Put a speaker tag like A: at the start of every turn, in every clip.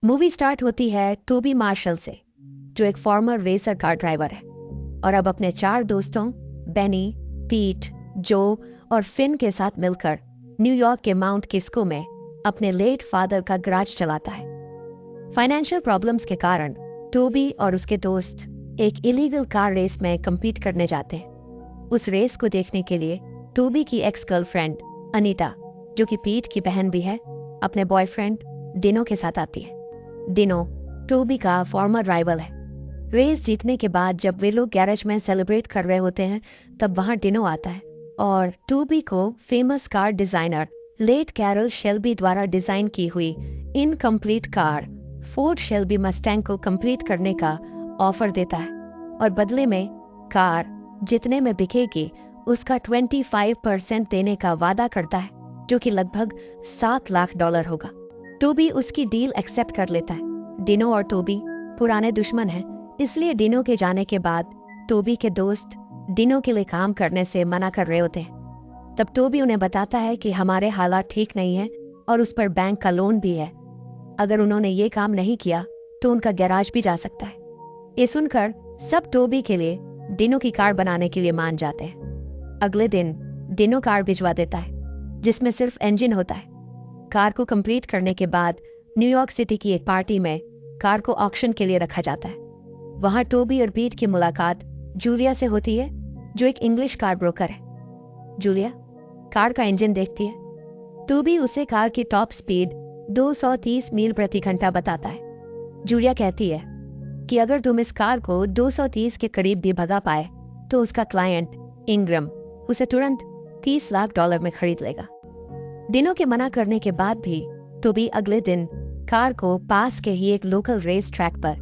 A: Movie start होती है Tobey martial से, जो एक फॉर्मर रेसर कार ड्राइवर है और अब अपने 4 दोस्तों बेनी, पीट, जो और फिन के साथ मिलकर न्यूयॉर्क के माउंट किस्को में अपने लेट फादर का गैराज चलाता है। फाइनेंशियल प्रॉब्लम्स के कारण टोबी और उसके दोस्त एक इलीगल कार रेस में compete करने जाते हैं। उस रेस को देखने के लिए टोबी की एक्स गर्लफ्रेंड अनीता, जो कि पीट की बहन भी है, अपने बॉयफ्रेंड डिनो के साथ आती है। डिनो टोबी का फॉर्मर राइवल है। रेस जीतने के बाद जब वे लोग गैरेज में सेलिब्रेट कर रहे होते हैं, तब वहां डिनो आता है और टोबी को famous car designer late Carroll Shelby द्वारा डिजाइन की हुई incomplete car Ford Shelby Mustang को कंप्लीट करने का ऑफर देता है और बदले में कार जितने में बिकेगी उसका 25% देने का वादा करता है, जो कि लगभग $7 लाख होगा। टोबी उसकी डील एक्सेप्ट कर लेता है। डिनो और टोबी पुराने दुश्मन हैं, इसलिए डिनो के जाने के बाद टोबी के दोस्त डिनो के लिए काम करने से मना कर रहे होते हैं। तब टोबी उन्हें बताता है कि हमारे हालात ठीक नहीं है और उस पर बैंक का लोन भी है। अगर उन्होंने ये काम नहीं किया तो उनका गैराज भी जा सकता है। ये सुनकर सब टोबी के लिए डिनो की कार बनाने के लिए मान जाते हैं। अगले दिन डिनो कार भिजवा देता है, जिसमें सिर्फ इंजन होता है। कार को कंप्लीट करने के बाद न्यूयॉर्क सिटी की एक पार्टी में कार को ऑक्शन के लिए रखा जाता है। वहां टोबी और पीट की मुलाकात जूलिया से होती है, जो एक इंग्लिश कार ब्रोकर है। जूलिया कार का इंजन देखती है। टोबी उसे कार की टॉप स्पीड 230 मील प्रति घंटा बताता है। जूलिया कहती है कि अगर तुम इस कार को 230 के करीब भी भगा पाए तो उसका क्लाइंट इंग्रम उसे तुरंत $30 लाख में खरीद लेगा। डिनो के मना करने के बाद भी टोबी अगले दिन कार को पास के ही एक लोकल रेस ट्रैक पर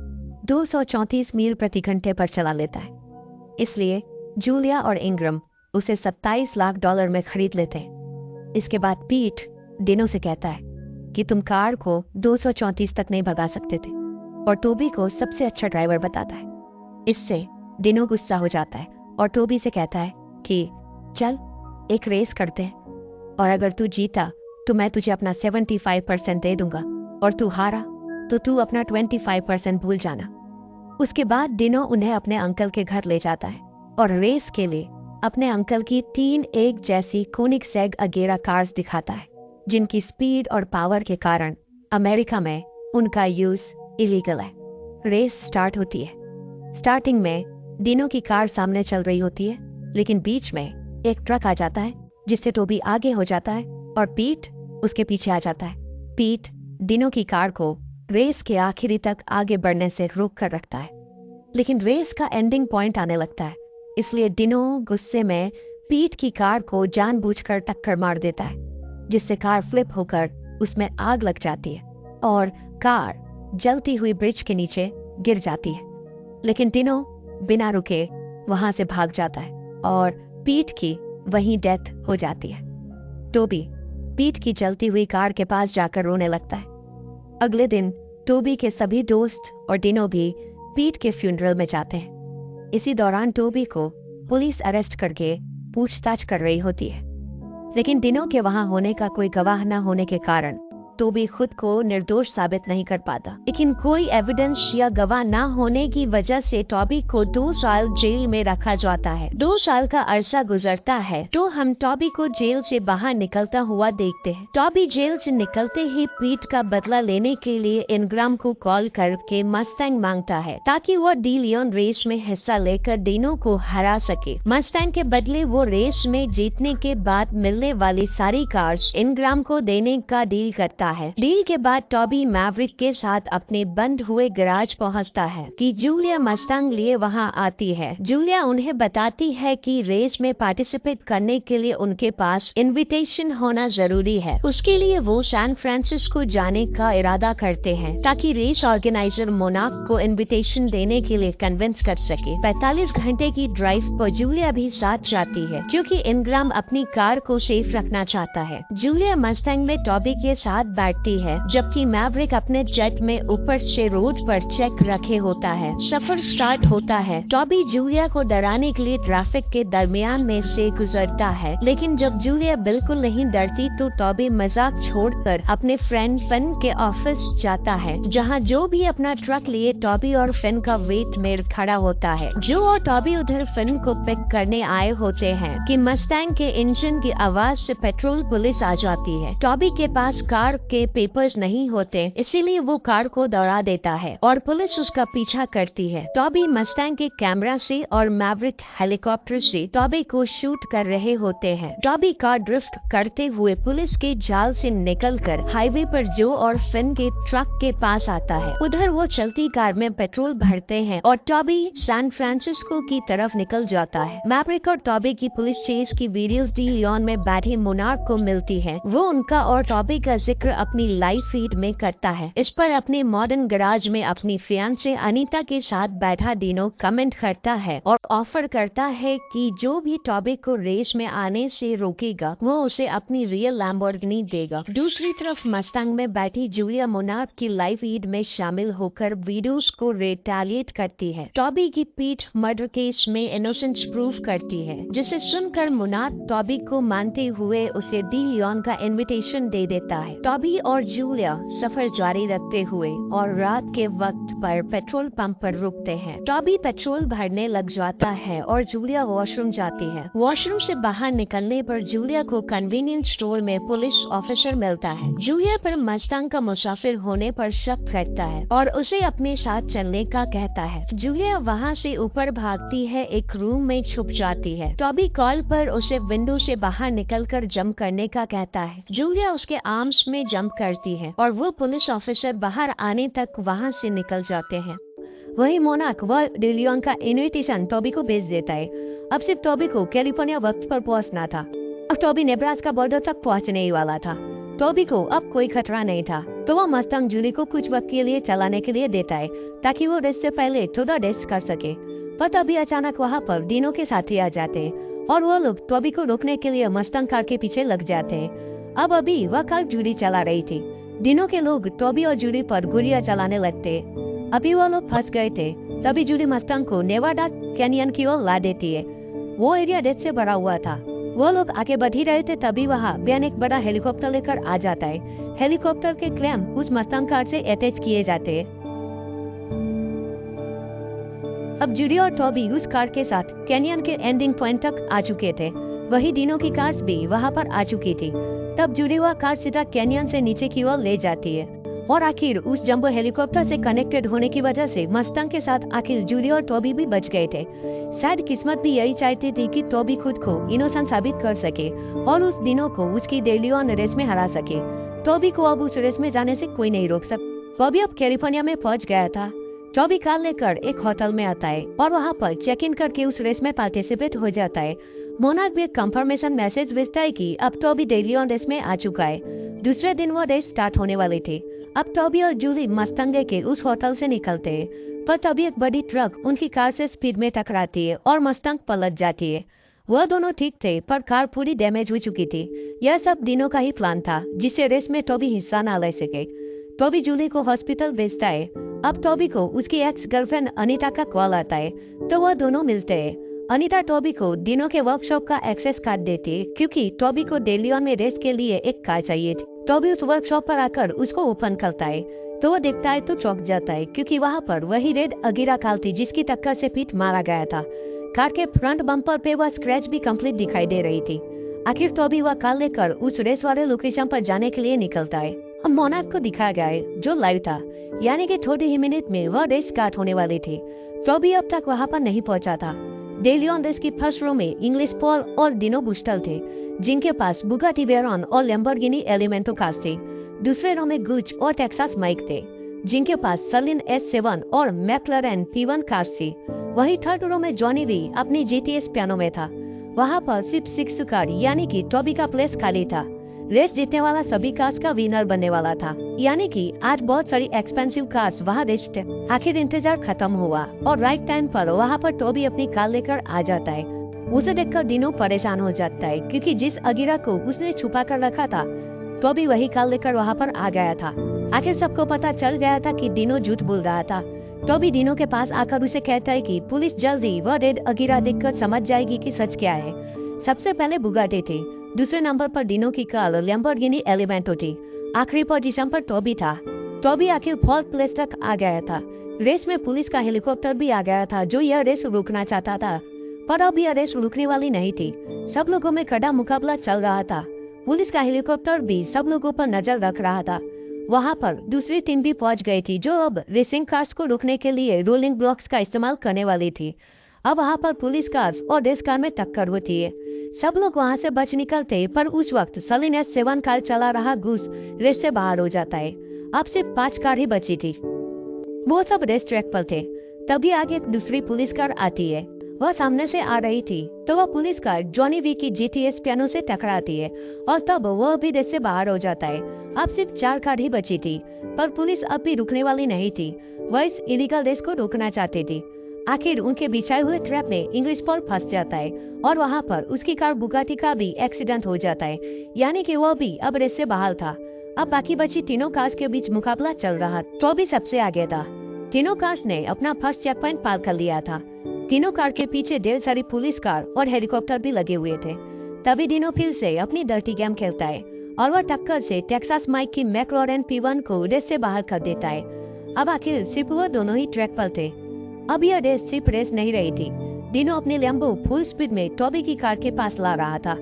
A: 234 मील प्रति घंटे पर चला लेता है। इसलिए जूलिया और इंग्रम उसे $27 लाख में खरीद लेते हैं। इसके बाद पीट डिनो से कहता है कि तुम कार को 234 तक नहीं भगा सकते थे और टोबी को सबसे अच्छा ड्राइवर बताता है। इससे डिनो गुस्सा हो जाता है और टोबी से कहता है कि चल एक रेस करते हैं और अगर तू जीता तो मैं तुझे अपना 75% दे दूंगा और तू हारा तो तू अपना 25% भूल जाना। उसके बाद डिनो उन्हें अपने अंकल के घर ले जाता है और रेस के लिए अपने अंकल की 3 एक जैसी कोनिग्सेग अगेरा कार्स दिखाता है, जिनकी स्पीड और पावर के कारण अमेरिका में उनका यूज इलीगल है। रेस स्टार्ट होती है। स्टार्टिंग में डिनो की कार सामने चल रही होती है, लेकिन बीच में एक ट्रक आ जाता है, जिससे टोबी आगे हो जाता है और पीट उसके पीछे आ जाता है। पीट डिनो की कार को रेस के आखिरी तक आगे बढ़ने से रोक कर रखता है, लेकिन रेस का एंडिंग पॉइंट आने लगता है, इसलिए डिनो गुस्से में पीट की कार को जानबूझकर टक्कर मार देता है, जिससे कार फ्लिप होकर उसमें आग लग जाती है और कार जलती हुई ब्रिज के नीचे गिर जाती है। लेकिन डिनो बिना रुके वहां से भाग जाता है और पीट की वहीं डेथ हो जाती है। टोबी पीट की जलती हुई कार के पास जाकर रोने लगता है। अगले दिन टोबी के सभी दोस्त और डिनो भी पीट के फ्यूनरल में जाते हैं। इसी दौरान टोबी को पुलिस अरेस्ट करके पूछताछ कर रही होती है, लेकिन डिनो के वहां होने का कोई गवाह न होने के कारण टोबी खुद को निर्दोष साबित नहीं कर पाता। लेकिन कोई एविडेंस या गवाह न होने की वजह से टोबी को 2 साल जेल में रखा जाता है। 2 साल का अरसा गुजरता है तो हम टोबी को जेल से बाहर निकलता हुआ देखते हैं। टोबी जेल से निकलते ही पीट का बदला लेने के लिए इंग्राम को कॉल करके मस्टैंग मांगता है, ताकि वो डी लियोन रेस में हिस्सा लेकर डिनो को हरा सके। मस्टैंग के बदले वो रेस में जीतने के बाद मिलने वाली सारी कार्स इंग्राम को देने का डील करता है। डील के बाद टोबी मैवरिक के साथ अपने बंद हुए गैराज पहुंचता है कि जूलिया मस्टैंग लिए वहां आती है। जूलिया उन्हें बताती है कि रेस में पार्टिसिपेट करने के लिए उनके पास इनविटेशन होना जरूरी है। उसके लिए वो सैन फ्रांसिस्को जाने का इरादा करते हैं, ताकि रेस ऑर्गेनाइजर मोनाक को इनविटेशन देने के लिए कन्विंस कर सके। 45 घंटे की ड्राइव पर जूलिया भी साथ जाती है, क्योंकि इंग्राम अपनी कार को सेफ रखना चाहता है। जूलिया मस्टैंग में टोबी के साथ बैठती है, जबकि मैवरिक अपने जेट में ऊपर से रोड पर चेक रखे होता है। सफर स्टार्ट होता है। टॉबी जूलिया को डराने के लिए ट्रैफिक के दरमियान में से गुजरता है, लेकिन जब जूलिया बिल्कुल नहीं डरती तो टॉबी मजाक छोड़कर अपने फ्रेंड फिन के ऑफिस जाता है, जहां जो भी अपना ट्रक लिए टॉबी और फिन का वेट में खड़ा होता है। जो और टॉबी उधर फिन को पिक करने आए होते हैं कि मस्टैंग के इंजन की आवाज से पेट्रोल पुलिस आ जाती है। टॉबी के पास कार के पेपर्स नहीं होते, इसीलिए वो कार को दौड़ा देता है और पुलिस उसका पीछा करती है। टॉबी मस्टैंग के कैमरा से और मैवरिक हेलीकॉप्टर से टॉबी को शूट कर रहे होते हैं। टॉबी कार ड्रिफ्ट करते हुए पुलिस के जाल से निकलकर हाईवे पर जो और फिन के ट्रक के पास आता है। उधर वो चलती कार में पेट्रोल भरते हैं और टॉबी सैन फ्रांसिस्को की तरफ निकल जाता है। मैवरिक और टॉबी की पुलिस चेस की वीडियोस डी लियोन में बैठे मोनार्क को मिलती है। वो उनका और टॉबी का जिक्र अपनी लाइव फीड में करता है। इस पर अपने मॉडर्न गराज में अपनी फियांसे अनीता के साथ बैठा डिनो कमेंट करता है और ऑफर करता है कि जो भी टॉबी को रेस में आने से रोकेगा वो उसे अपनी रियल लैम्बोर्गिनी देगा। दूसरी तरफ मस्टैंग में बैठी जूलिया मोनार्क की लाइव फीड में शामिल होकर वीडियोस को रिटेलिएट करती है। टॉबी की पीठ मर्डर केस में इनोसेंस प्रूव करती है, जिसे सुनकर मोनार्क टॉबी को मानते हुए उसे डी लियोन का इनविटेशन दे देता है। टॉबी और जूलिया सफर जारी रखते हुए और रात के वक्त पर पेट्रोल पंप पर रुकते हैं। टॉबी पेट्रोल भरने लग जाता है और जूलिया वॉशरूम जाती है। वॉशरूम से बाहर निकलने पर जूलिया को कन्वीनियंस स्टोर में पुलिस ऑफिसर मिलता है। जूलिया पर मस्टैंग का मुसाफिर होने पर शक करता है और उसे अपने साथ चलने का कहता है। जूलिया वहाँ से ऊपर भागती है, एक रूम में छुप जाती है। टॉबी कॉल पर उसे विंडो से बाहर निकलकर जंप करने का कहता है। जूलिया उसके आर्म्स में जंप करती है और वो पुलिस ऑफिसर बाहर आने तक वहाँ से निकल जाते हैं। वही मोनार्क वह डी लियोन का इनविटेशन टॉबी को भेज देता है। अब सिर्फ टॉबी को कैलिफोर्निया वक्त पर पहुँचना था। अब टॉबी नेब्रास्का बॉर्डर तक पहुँचने ही वाला था। टॉबी को अब कोई खतरा नहीं था, तो वह मस्टैंग जूली को कुछ वक्त के लिए चलाने के लिए देता है ताकि वो रेस से पहले थोड़ा रेस्ट कर सके। पर तभी अचानक वहाँ पर डिनो के साथी आ जाते हैं और वो लोग टॉबी को रोकने के लिए मस्टैंग कार के पीछे लग जाते हैं। अब अभी वह कार जूली चला रही थी। डिनो के लोग टॉबी और जूली पर गोलियां चलाने लगते। अभी वो लोग फंस गए थे। तभी जूली मस्टैंग को नेवाडा कैनियन की ओर ला देती है। वो एरिया डेथ से भरा हुआ था। वो लोग आगे बढ़ ही रहे थे, तभी वहाँ बियन एक बड़ा हेलीकॉप्टर लेकर आ जाता है। हेलीकॉप्टर के क्लैम उस मस्टैंग कार से अटैच किए जाते हैं। अब जूली और टॉबी उस कार के साथ कैनियन के एंडिंग पॉइंट तक आ चुके थे। वही डिनो की कार भी वहाँ पर आ चुकी थी। तब जूली वह कार सीधा कैनियन से नीचे की ओर ले जाती है और आखिर उस जंबो हेलीकॉप्टर से कनेक्टेड होने की वजह से मस्टैंग के साथ आखिर जूली और टॉबी भी बच गए थे। शायद किस्मत भी यही चाहती थी कि टॉबी खुद को इनोसेंट साबित कर सके और उस डिनो को उसकी डी लियोन रेस में हरा सके। टॉबी को अब उस रेस में जाने से कोई नहीं रोक सकता। टॉबी अब कैलिफोर्निया में पहुंच गया था। टॉबी कार लेकर एक होटल में आता है और वहाँ पर चेक इन करके उस रेस में पार्टिसिपेट हो जाता है। मोनार्क भी एक कंफर्मेशन मैसेज भेजता है कि अब टॉबी डी लियोन रेस में आ चुका है। दूसरे दिन वो रेस स्टार्ट होने वाली थी। अब टॉबी और जूली मस्टैंग के उस होटल से निकलते हैं, पर तभी एक बड़ी ट्रक उनकी कार से स्पीड में टकराती है और मस्टैंग पलट जाती है। वह दोनों ठीक थे, पर कार पूरी डैमेज हो चुकी थी। यह सब डिनो का ही प्लान था, जिससे रेस में टॉबी हिस्सा न ले सके। टॉबी जूली को हॉस्पिटल भेजता है। अब टॉबी को उसकी एक्स गर्लफ्रेंड अनीता का कॉल आता है, तो वह दोनों मिलते हैं। अनीता टॉबी को डिनो के वर्कशॉप का एक्सेस कार्ड देती है, क्योंकि टॉबी को डी लियोन में रेस के लिए एक कार चाहिए थी। टॉबी उस वर्कशॉप पर आकर उसको ओपन करता है, तो वो देखता है तो चौंक जाता है, क्योंकि वहाँ पर वही रेड अगीरा कार थी जिसकी टक्कर से पीठ मारा गया था। कार के फ्रंट बम्पर पे वह स्क्रैच भी कंप्लीट दिखाई दे रही थी। आखिर टॉबी वह कार लेकर उस रेस वाले लोकेशन पर जाने के लिए निकलता है। अब मोनार्क को दिखाया गया है जो लाइव था, यानी कि थोड़ी ही मिनट में वह रेस स्टार्ट होने वाली थी। टॉबी अब तक वहाँ पर नहीं पहुँचा था। डी लियोन रेस की फर्स्ट रो में इंग्लिश पॉल और डिनो बुस्टल थे, जिनके पास बुगाटी वेरॉन और लैम्बोर्गिनी एलिमेंटो कार्स थे। दूसरे रो में गुच और टेक्सास माइक थे, जिनके पास सलिन S7 और मैक्लरेन P1 कार्स थी। वही थर्ड रो में जॉनी वी अपनी GTS पियानो में था। वहाँ पर सिर्फ 6th कार यानी कि टॉबी का प्लेस खाली था। रेस जीतने वाला सभी कार्स का विनर बनने वाला था, यानी कि आज बहुत सारी एक्सपेंसिव कार्स वहाँ रेस थे। आखिर इंतजार खत्म हुआ और राइट टाइम पर वहाँ पर टॉबी अपनी कार लेकर आ जाता है। उसे देखकर डिनो परेशान हो जाता है, क्योंकि जिस अगीरा को उसने छुपा कर रखा था टॉबी वही कार लेकर वहाँ पर आ गया था। आखिर सबको पता चल गया था कि डिनो झूठ बोल रहा था। टॉबी डिनो के पास आकर उसे कहता है कि पुलिस जल्दी वह डेड अगीरा देखकर समझ जाएगी कि सच क्या है। सबसे पहले बुगाटी थी, दूसरे नंबर पर डिनो की कार लैम्बोर्गिनी एलिमेंटो थी, आखिरी पोजीशन पर टॉबी था। टॉबी आखिर फोर्थ प्लेस तक आ गया था। रेस में पुलिस का हेलीकॉप्टर भी आ गया था जो यह रेस रोकना चाहता था, पर अब यह रेस रुकने वाली नहीं थी। सब लोगों में कड़ा मुकाबला चल रहा था। पुलिस का हेलीकॉप्टर भी सब लोगों पर नजर रख रहा था। वहाँ पर दूसरी टीम भी पहुंच गई थी जो अब रेसिंग कार्स को रोकने के लिए रोलिंग ब्लॉक्स का इस्तेमाल करने वाली थी। अब वहाँ पर पुलिस कार्स और रेस कार में टक्कर होती है। सब लोग वहाँ से बच निकलते, पर उस वक्त सलीन S7 कार चला रहा गूस रेस से बाहर हो जाता है। अब सिर्फ 5 कार ही बची थी। वो सब रेस ट्रैक पर थे। तभी आगे एक दूसरी पुलिस कार आती है। वह सामने से आ रही थी तो वह पुलिस कार जॉनी वी की GTS पियानो से टकराती है और तब वह भी रेस से बाहर हो जाता है। अब सिर्फ 4 कार ही बची थी, पर पुलिस अब भी रुकने वाली नहीं थी। वह इस इलीगल रेस को रोकना चाहती थी। आखिर उनके बिछाए हुए ट्रैप में इंग्लिश पॉल फंस जाता है और वहाँ पर उसकी कार बुगाटी का भी एक्सीडेंट हो जाता है, यानी कि वह भी अब रेस से बाहर था। अब बाकी बची तीनों कार्स के बीच मुकाबला चल रहा। टॉबी सबसे आगे था। तीनों कार्स ने अपना फर्स्ट चेक पॉइंट पार कर लिया था। तीनों कार के पीछे ढेर सारी पुलिस कार और हेलीकॉप्टर भी लगे हुए थे। तभी डिनो फिर से अपनी डर्टी गेम खेलता है और वह टक्कर से टेक्सास माइक की मैक्लॉरेन P1 को रेस से बाहर कर देता है। अब आखिर सिर्फ वह दोनों ही ट्रैक पर थे। अब यह रेस सिर्फ रेस नहीं रही थी। डिनो अपनी लैम्बो फुल स्पीड में टॉबी की कार के पास ला रहा था,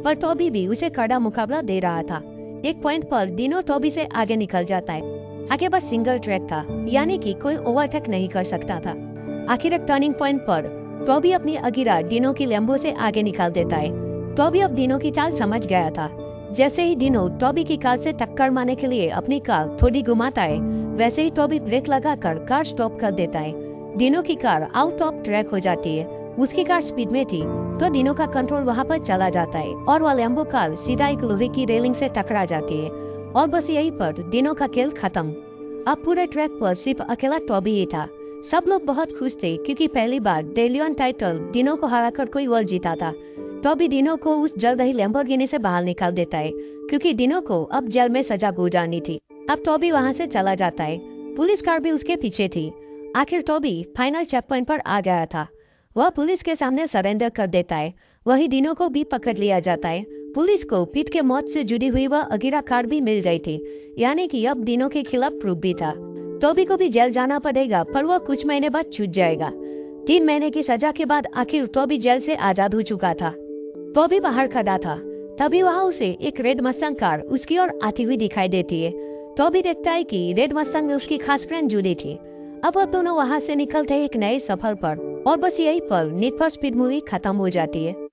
A: पर टॉबी भी उसे कड़ा मुकाबला दे रहा था। एक पॉइंट पर डिनो टॉबी से आगे निकल जाता है। आगे बस सिंगल ट्रैक था, यानी कि कोई ओवरटेक नहीं कर सकता था। आखिर एक टर्निंग पॉइंट पर टॉबी अपनी अगीरा डिनो की लैम्बो से आगे निकाल देता है। टॉबी अब डिनो की चाल समझ गया था। जैसे ही डिनो टॉबी की कार से टक्कर मारने के लिए अपनी कार थोड़ी घुमाता है, वैसे ही टॉबी ब्रेक लगाकर कार स्टॉप कर देता है। डिनो की कार आउट ऑफ ट्रैक हो जाती है। उसकी कार स्पीड में थी तो डिनो का कंट्रोल वहाँ पर चला जाता है और वह लैम्बो कार सीधा एक लोहे की रेलिंग से टकरा जाती है और बस यहीं पर डिनो का खेल खत्म। अब पूरे ट्रैक पर सिर्फ अकेला टॉबी ही था। सब लोग बहुत खुश थे क्योंकि पहली बार डेलियन टाइटल डिनो को हराकर कोई वर्ल्ड जीता था। टॉबी डिनो को उस जल रही लैम्बोर्गिनी से बाहर निकाल देता है क्योंकि डिनो को अब जेल में सजा गुजारनी थी। अब टॉबी वहाँ से चला जाता है। पुलिस कार भी उसके पीछे थी। आखिर टॉबी फाइनल चेक पॉइंट पर आ गया था। वह पुलिस के सामने सरेंडर कर देता है। वही डिनो को भी पकड़ लिया जाता है। पुलिस को पीट के मौत से जुड़ी हुई वह अगीरा कार भी मिल गई थी, यानी कि अब डिनो के खिलाफ प्रूफ भी था। टॉबी को भी जेल जाना पड़ेगा, पर वह कुछ महीने बाद छूट जाएगा। 3 महीने की सजा के बाद आखिर टॉबी जेल से आजाद हो चुका था। टॉबी बाहर खड़ा था। तभी वहाँ उसे एक रेड मस्टैंग कार उसकी ओर आती हुई दिखाई देती है। टॉबी देखता है कि रेड मस्टैंग में उसकी खास फ्रेंड जुड़ी थी। अब वह दोनों वहाँ से निकलते हैं एक नए सफर पर और बस यही पर नीड फॉर स्पीड मूवी खत्म हो जाती है।